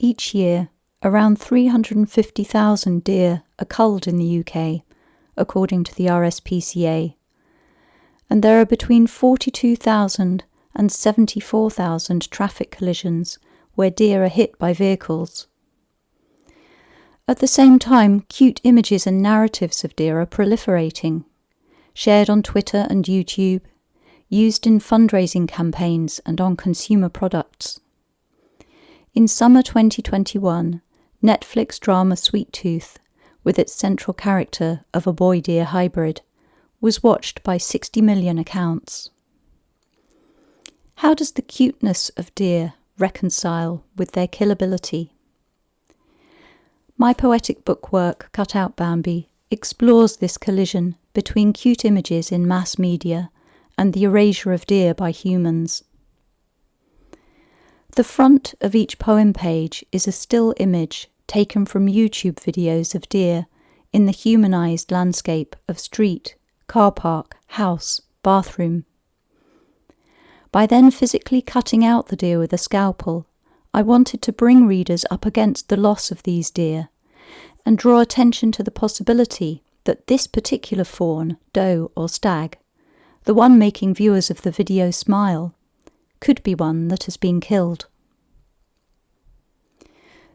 Each year, around 350,000 deer are culled in the UK, according to the RSPCA, and there are between 42,000 and 74,000 traffic collisions where deer are hit by vehicles. At the same time, cute images and narratives of deer are proliferating, shared on Twitter and YouTube, used in fundraising campaigns and on consumer products. In summer 2021, Netflix drama Sweet Tooth, with its central character of a boy-deer hybrid, was watched by 60 million accounts. How does the cuteness of deer reconcile with their killability? My poetic bookwork, Cut-out Bambi, explores this collision between cute images in mass media and the erasure of deer by humans. The front of each poem page is a still image taken from YouTube videos of deer in the humanised landscape of street, car park, house, bathroom. By then physically cutting out the deer with a scalpel, I wanted to bring readers up against the loss of these deer and draw attention to the possibility that this particular fawn, doe or stag, the one making viewers of the video smile, could be one that has been killed.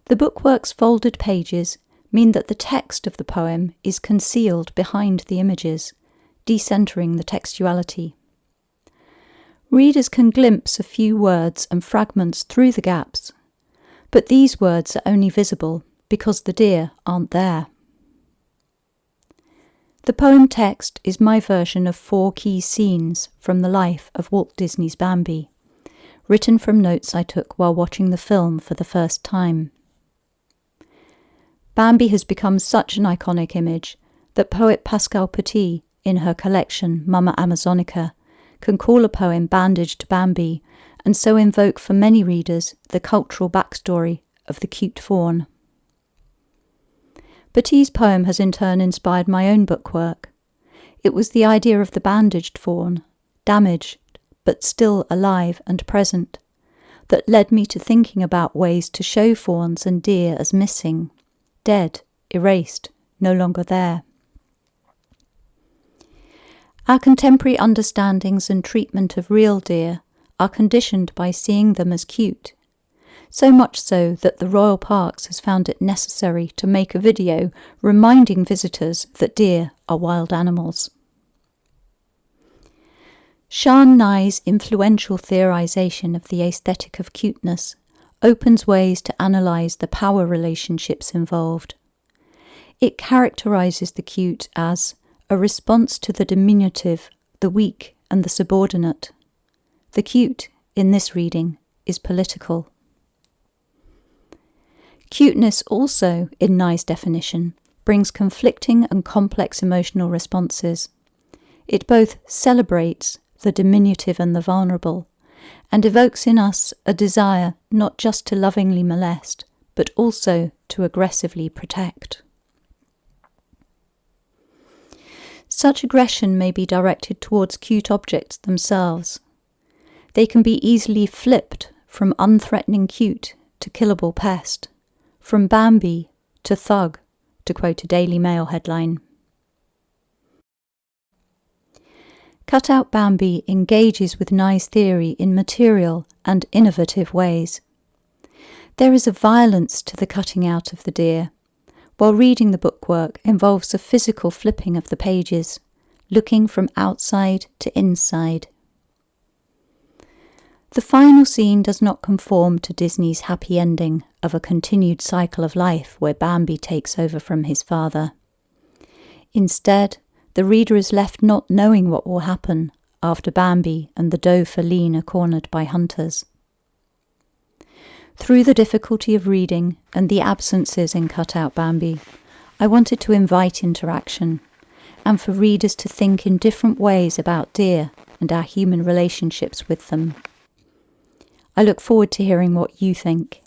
The bookwork's folded pages mean that the text of the poem is concealed behind the images, decentering the textuality. Readers can glimpse a few words and fragments through the gaps, but these words are only visible because the deer aren't there. The poem text is my version of 4 key scenes from the life of Walt Disney's Bambi, written from notes I took while watching the film for the first time. Bambi has become such an iconic image that poet Pascal Petit, in her collection Mama Amazonica, can call a poem Bandaged Bambi, and so invoke for many readers the cultural backstory of the cute fawn. Petit's poem has in turn inspired my own bookwork. It was the idea of the bandaged fawn, damaged but still alive and present, that led me to thinking about ways to show fawns and deer as missing, dead, erased, no longer there. Our contemporary understandings and treatment of real deer are conditioned by seeing them as cute, so much so that the Royal Parks has found it necessary to make a video reminding visitors that deer are wild animals. Shan Nai's influential theorization of the aesthetic of cuteness opens ways to analyse the power relationships involved. It characterises the cute as a response to the diminutive, the weak and the subordinate. The cute, in this reading, is political. Cuteness also, in Nai's definition, brings conflicting and complex emotional responses. It both celebrates the diminutive and the vulnerable, and evokes in us a desire not just to lovingly molest, but also to aggressively protect. Such aggression may be directed towards cute objects themselves. They can be easily flipped from unthreatening cute to killable pest, from Bambi to thug, to quote a Daily Mail headline. Cut-out Bambi engages with Nai's theory in material and innovative ways. There is a violence to the cutting out of the deer, while reading the bookwork involves a physical flipping of the pages, looking from outside to inside. The final scene does not conform to Disney's happy ending of a continued cycle of life where Bambi takes over from his father. Instead, the reader is left not knowing what will happen after Bambi and the doe Feline are cornered by hunters. Through the difficulty of reading and the absences in Cut-out Bambi, I wanted to invite interaction and for readers to think in different ways about deer and our human relationships with them. I look forward to hearing what you think.